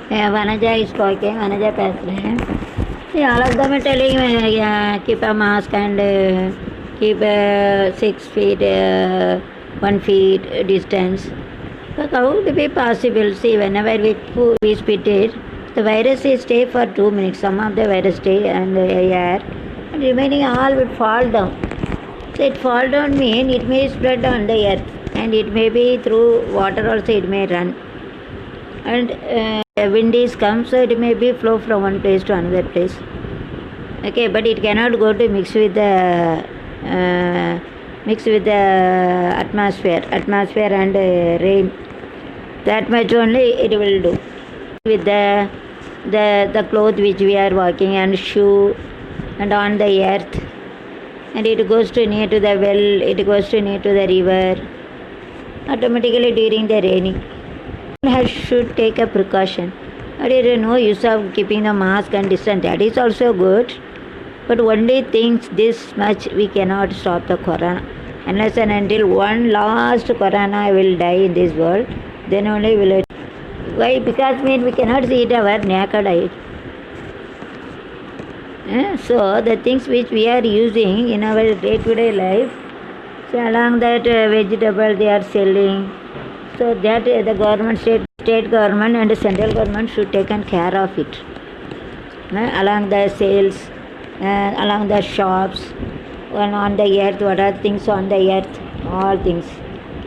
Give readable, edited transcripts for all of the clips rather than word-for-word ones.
Vanaja is talking, Vanaja President. Yeah, all of them are telling keep a mask and keep 6 feet, 1 feet distance. But how to be possible? See, whenever we spit it, the virus is stay for 2 minutes. Some of the virus stay in the air, and remaining all will fall down. So it fall down mean it may spread on the earth, and it may be through water also it may run. And wind is come, so it may be flow from one place to another place. Okay, but it cannot go to mix with the atmosphere and rain. That much only it will do. With the cloth which we are walking and shoe and on the earth, and it goes to near to the well, it goes to near to the river. Automatically during the raining, should take a precaution. There is no use of keeping the mask and distance. That is also good. But only things this much we cannot stop the corona. Unless and until one last corona will die in this world, then only will it. Why? Because we cannot see it our naked eye. So the things which we are using in our day-to-day life, so along that vegetable they are selling, so that the government, state government and central government should take care of it. Along the sales, along the shops, and on the earth, what are things on the earth, all things,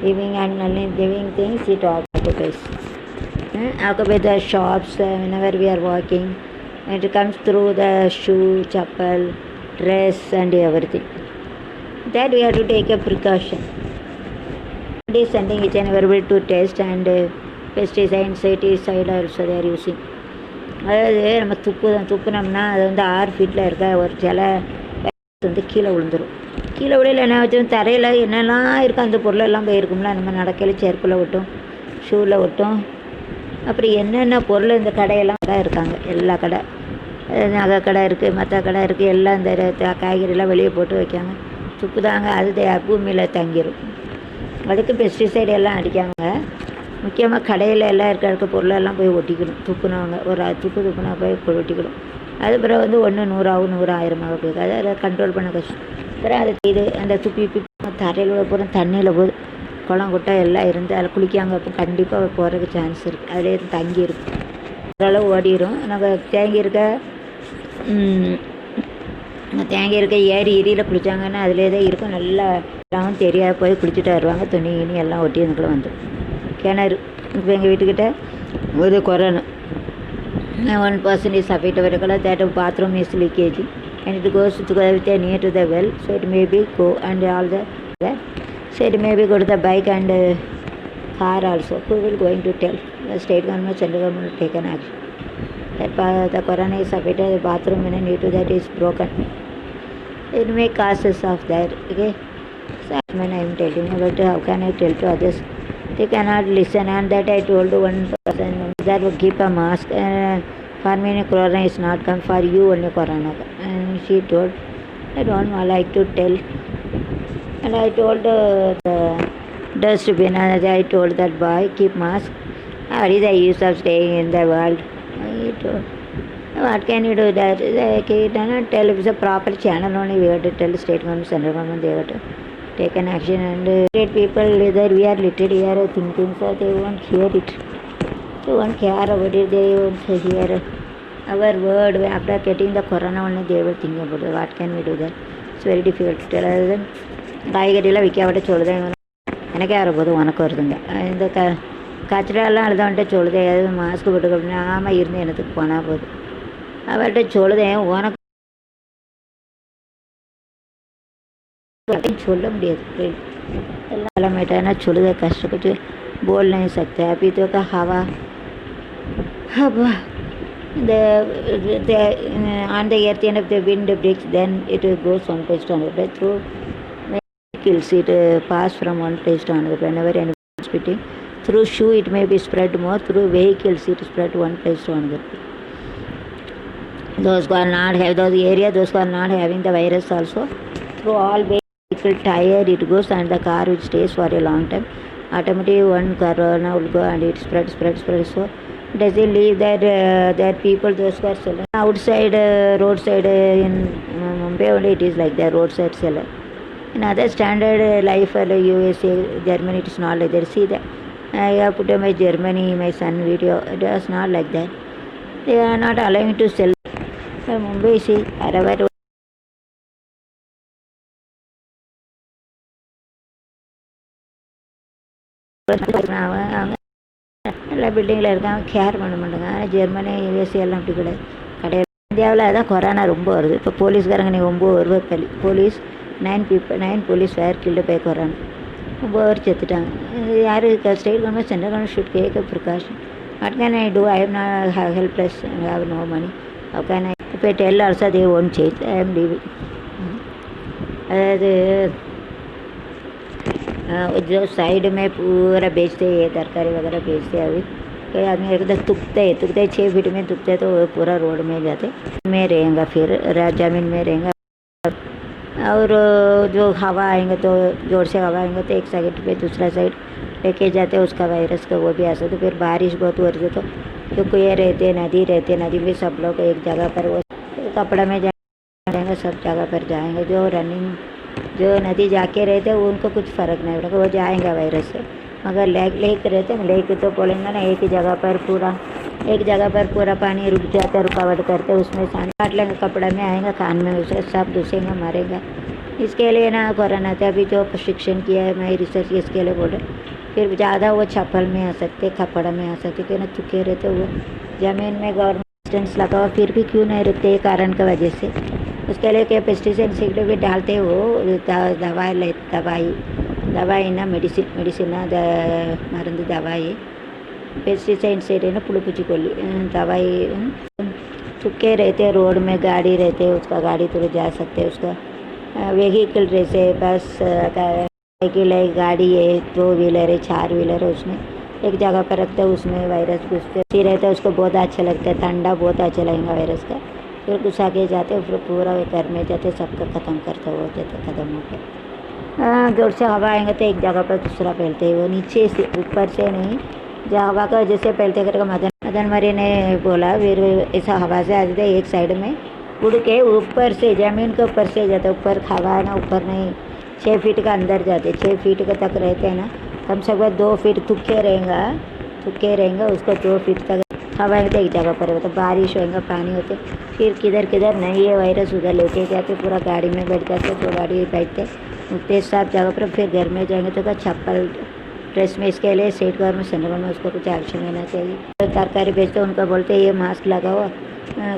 living and non-living things, it occupies. Occupy the shops whenever we are walking. It comes through the shoe, chappal, dress and everything. That we have to take a precaution. It is sending each and every to test, and pesticide, insecticide also they are using. அதாவது நம்ம துப்புனோம்னா அது 6 ஃபீட்டில் இருக்க ஒரு சில கீழே விழுந்துடும். கீழே விடையில் என்ன வச்சு தரையில் என்னெல்லாம் இருக்கும் அந்த பொருளெல்லாம் போயிருக்கும்ல, நம்ம நடக்கையில் செருப்பில் விட்டோம், ஷூவில் விட்டோம். அப்புறம் என்னென்ன பொருள் இந்த கடையெல்லாம் கடை இருக்காங்க, எல்லா கடை, நகை கடை இருக்குது, மற்ற கடை இருக்குது, எல்லாம் இந்த காய்கறிலாம் வெளியே போட்டு வைக்காங்க, துப்புதாங்க, அது பூமியில் தங்கிடும். அதுக்கு பெஸ்டிசைடு எல்லாம் அடிக்காங்க. முக்கியமாக கடையில் எல்லாம் இருக்க பொருளெல்லாம் போய் ஒட்டிக்கணும். துப்புனவங்க ஒரு துப்புனா போய் ஒட்டிக்கணும். அது பிறகு 1 100 1000 போகுது. அதை கண்ட்ரோல் பண்ண கஷ்டம். அப்புறம் அது இது அந்த துப்பி தரையில் போகிற தண்ணியில் போகுது, குளம் குட்டை எல்லாம் இருந்து அதில் குளிக்காங்க. அப்போ கண்டிப்பாக போகிறதுக்கு சான்ஸ் இருக்குது. அதிலே தங்கி இருக்கும், ஓரளவு ஓடிடும். நாங்கள் தேங்கி இருக்க ஏரியில் குளித்தாங்கன்னா அதிலே தான் இருக்கும். நல்லா எல்லாம் தெரியாது, போய் குளிச்சுட்டு வருவாங்க. துணி கிணி எல்லாம் ஒட்டி அதுக்குள்ளே வந்துடும். கிணறு இப்போ எங்கள் வீட்டுக்கிட்ட ஒரு corona 1% is affected by that bathroom is leakage and it goes to near to the well, so it may be go and all the so it may be go to the bike and car also. Who will going to tell? The state government, central government will take an action. That the corona is affected, the bathroom and near to that is broken. It may causes of that. Okay, so when I am telling you, but how can I tell to others? They cannot listen, and that I told one person that would keep a mask. For me, corona is not come, for you only corona. And she told, I don't like to tell. And I told the dustbin, and I told that boy, keep mask. What is the use of staying in the world? I told, what can you do that? I cannot tell. If it's a proper channel only, we have to tell state government, central government, they have to take an action. And people, whether we are literally here thinking, so they won't hear it. They won't care about it. They won't hear our word. After getting the corona only, they will think about it. What can we do that? It's very difficult to tell. Other than காய்கறியெல்லாம் விற்காவிட்ட சொல்லுதேன், எனக்கே வரப்போது உனக்கு வருதுங்க. இந்த கச்சடாலாம் எழுதவன்ட்ட சொல்லுதேன், எதாவது mask போட்டுக்க அப்படின்னா ஆமாம் இருந்து எனக்கு போனால் போகுது. அவர்கிட்ட சொல்லுதேன், உனக்கு சொல்ல முடியாது. எல்லாம் கிளம்பிட்டேன்னா சொல்லுதே கஷ்டப்பட்டு बोल नहीं सकते. अभी तो का हवा on the earth end of the wind breaks, then it goes one place to another. Through vehicles it pass from one place to another. Whenever anyone is spitting through shoe, it may be spread more. Through vehicles it spread one place to another. Those who are not have those area, those who are not having the virus also, through all vehicle tire it goes, and the car which stays for a long time, automatically one corona will go and it spread. So Does he leave that people, those who are selling outside roadside in Mumbai only it is like the roadside seller. In other standard life, USA, Germany, it is not like that. See that I have put my Germany, my son video. It was not like that. They are not allowing to sell. Mumbai, see, wherever அவங்க எல்லா பில்டிங்கில் இருக்காங்க, care பண்ண மாட்டாங்க. ஆனால் Germany, USA எல்லாம் அப்படி கிடையாது. கடையில் இந்தியாவில் அதான் கொரோனா ரொம்ப வருது. இப்போ போலீஸ்காரங்க நீ 9 பேர் police 9 police were killed by corona 9 பேர் செத்துட்டாங்க. யார் state government central government should take a precaution. What can I do? I am not helpless, I have no money. How can I இப்போ tell also they won't change, I am leaving. अरे जो side में पूरा बेचते हैं, तरकारी वगैरह बेचते हैं. अभी कोई आदमी एकदम तुकते 6 फीट में तुकते तो वो पूरा रोड में जाते में रहेगा. फिर ज़मीन में रहेगा. और जो हवा आएंगे तो जोर से हवा आएंगे तो एक साइड पे दूसरा साइड लेके जाते उसका वायरस का वो भी आ सकता. फिर बारिश बहुत हो रही तो जो कुएँ रहते, नदी में सब लोग एक जगह पर वो कपड़ा में जाएंगे, सब जगह पर जाएंगे. जो नदी जाके रहते उनको कुछ फ़र्क नहीं पड़ेगा, वो जाएंगे वायरस से. मगर लेक रहते ना, लेक तो बोलेंगे ना एक जगह पर पूरा पानी रुक जाता, रुकावट करते, उसमें पानी काट लेंगे, कपड़ा में आएगा, कान में उसे सब दूसरेंगे, मरेगा. इसके लिए ना कोरोना था. अभी जो प्रशिक्षण किया है मैं रिसर्च इसके लिए बोल रहे. फिर ज़्यादा वो चप्पल में आ सकते, कपड़ा में आ सकते, क्यों ना तुके रहते वो ज़मीन में गवर्नमेंट डिस्टेंस लगा हुआ फिर भी क्यों नहीं रुकते, कारण की वजह से. उसके लिए क्या पेस्टिसाइड इंसेक्टिसाइड भी डालते हो, दवाई ना मेडिसिन मருந்து दवाई पेस्टिसाइड से ना पुलिपुचिकोली दवाई चुके रहते. रोड में गाड़ी रहते, उसका गाड़ी तो जा सकते, उसका व्हीकल जैसे बस साइकिल है, गाड़ी है, 2 व्हीलर है, 4 व्हीलर है, उसमें एक जगह पर रखते हैं, उसमें वायरस घुसते रहता है. उसको बहुत अच्छा लगता है, ठंडा बहुत अच्छा लगेगा वायरस का. फिर घुसा के जाते फिर पूरा घर में जाते, सबका ख़त्म करते होते थे ख़त्म होकर. जोर से हवा आएंगे तो एक जगह पर दूसरा फैलते हैं, वो नीचे से ऊपर से नहीं. जो हवा का जैसे फैलते करके मदन मरी ने बोला, फिर ऐसा हवा से आ जाता है एक साइड में उड़ के ऊपर से ज़मीन के ऊपर से जाता है. ऊपर हवा है ना, ऊपर नहीं 6 फीट का अंदर जाते, 6 फीट का तक रहते हैं ना. कम से कम 2 फीट तुक्के रहेंगे उसको 2 फीट तक हवा तो एक जगह पर होता. बारिश होएगा, पानी होते, फिर किधर नहीं ये वायरस उधर लेके जाते, पूरा गाड़ी में बैठ जाते, 2 गाड़ी बैठते उठते सब जगह पर. फिर घर में जाएंगे तो क्या चप्पल ड्रेस में. इसके लिए स्टेट गवर्नमेंट सेंट्रल गवर्नमेंट उसको कुछ एक्शन लेना चाहिए. तरकारी बेचते उनको बोलते ये मास्क लगाओ,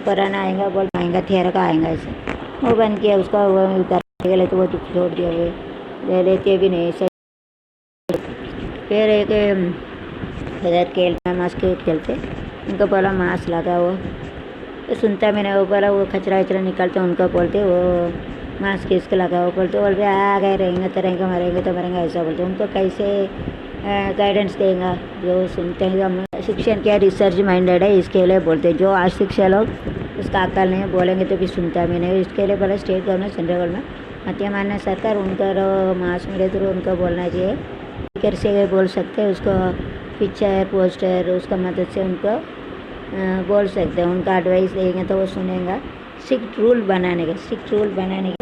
कोरोना आएगा, आएगा थेरा का आएगा, ऐसे वो बंद किया. उसका वो उतर गए तो वो छोड़ दिया, वो ले लेते भी नहीं. फिर एक इधर खेलते मास्क खेलते, उनको बोला मास्क लगाओ, तो सुनता मैंने. वो बोला वो कचरा निकलते उनको बोलते वो मास्क इसको लगाओ, बोलते आ गए रहेंगे तो मरेंगे ऐसा बोलते. उनको कैसे गाइडेंस देगा जो सुनते हैं. हम शिक्षण क्या रिसर्च माइंडेड है, इसके लिए बोलते. जो आज शिक्षा लोग उसका अकल नहीं बोलेंगे तो भी सुनता भी नहीं. इसके लिए बोला स्टेट गवर्नमेंट सेंट्रल गवर्नमेंट मध्य मान्य सरकार उनका मास मीडिया थ्रू उनको बोलना चाहिए. स्पीकर से बोल सकते हैं, उसको पिक्चर पोस्टर उसका मदद से उनको बोल सकते हैं. उनका एडवाइस देंगे तो वो सुनेगा. स्ट्रिक्ट रूल बनाने का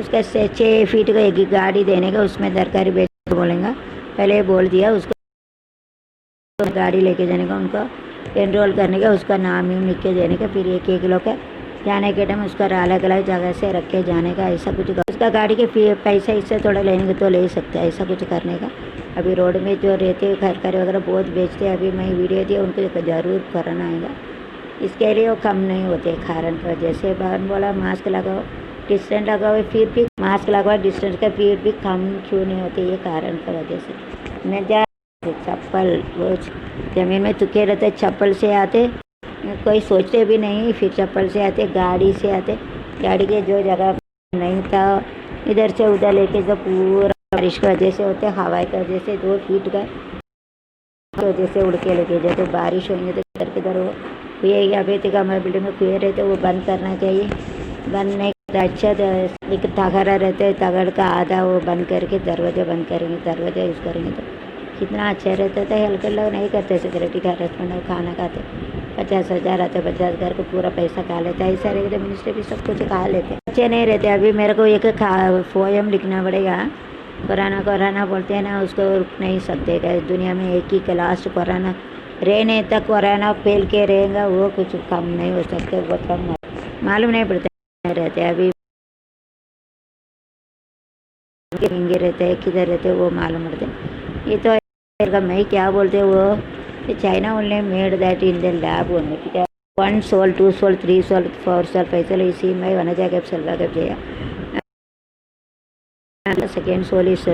उसका 6 फीट का एक गाड़ी देने का, उसमें तरकारी बेच बोलेगा. पहले बोल दिया उसको गाड़ी लेके जाने का, उनको एनरोल करने का, उसका नाम ही लिख के देने का. फिर 1 किलो का जाने के टाइम उसका अलग जगह से रख के जाने का. ऐसा कुछ उसका गाड़ी के पैसा इससे थोड़ा लेने का तो ले सकते हैं, ऐसा कुछ करने का. अभी रोड में जो रहते तरकारी वगैरह बहुत बेचते हैं, अभी मैं वीडियो दी, उनको ज़रूर कोरोना आएगा. इसके लिए वो कम नहीं होते कारण की वजह से. बाहर बोला मास्क लगाओ, डिस्टेंस लगाओ, फिर भी मास्क लगवाओ डिस्टेंस का, फिर भी कम क्यों नहीं होते, ये कारण की वजह से. मैं चप्पल वो ज़मीन में तुके रहते, चप्पल से आते, कोई सोचते भी नहीं. फिर चप्पल से आते, गाड़ी से आते, गाड़ी के जो जगह नहीं था इधर से उधर लेके जो पूरा बारिश की वजह से होते, हवा की वजह से 2 फीट का वजह से उड़ के लेके जाते. बारिश होंगे तो किधर हो ये अभी तक हमारे बिल्डिंग में कुएँ रहते, वो बंद करना चाहिए. बंद नहीं अच्छा एक तगड़ा रहता है, तगड़ का आधा वो बंद करके दरवाज़ा बंद करेंगे, दरवाज़ा यूज़ करेंगे तो कितना अच्छा रहता था. हल्के लोग नहीं करते सिक्योरिटी का हरासमेंट, खाना खाते 50,000 आते, 50,000 को पूरा पैसा खा लेता है। ऐसा रहेगा तो मिनिस्टर भी सब कुछ खा लेते, अच्छे नहीं रहते। अभी मेरे को एक पोयम लिखना पड़ेगा। कोरोना कोरोना बोलते हैं ना, उसको रुक नहीं सकते। दुनिया में एक ही के लास्ट कोरोना रहने तक कोरोना फैल के रहेगा, वो कुछ कम नहीं हो सकते, बहुत कम मालूम नहीं पड़ता रहते। अभी हिंगे रहते हैं, किधर रहते वो मालूम पड़ते। ये तो मैं क्या बोलते वो China only made that in the lab only 1 sole 2 sole 3 sole 4 sole पैसे इसी में वनजा कैप सेल्वा कैप చేయ सेकेंड सोल इज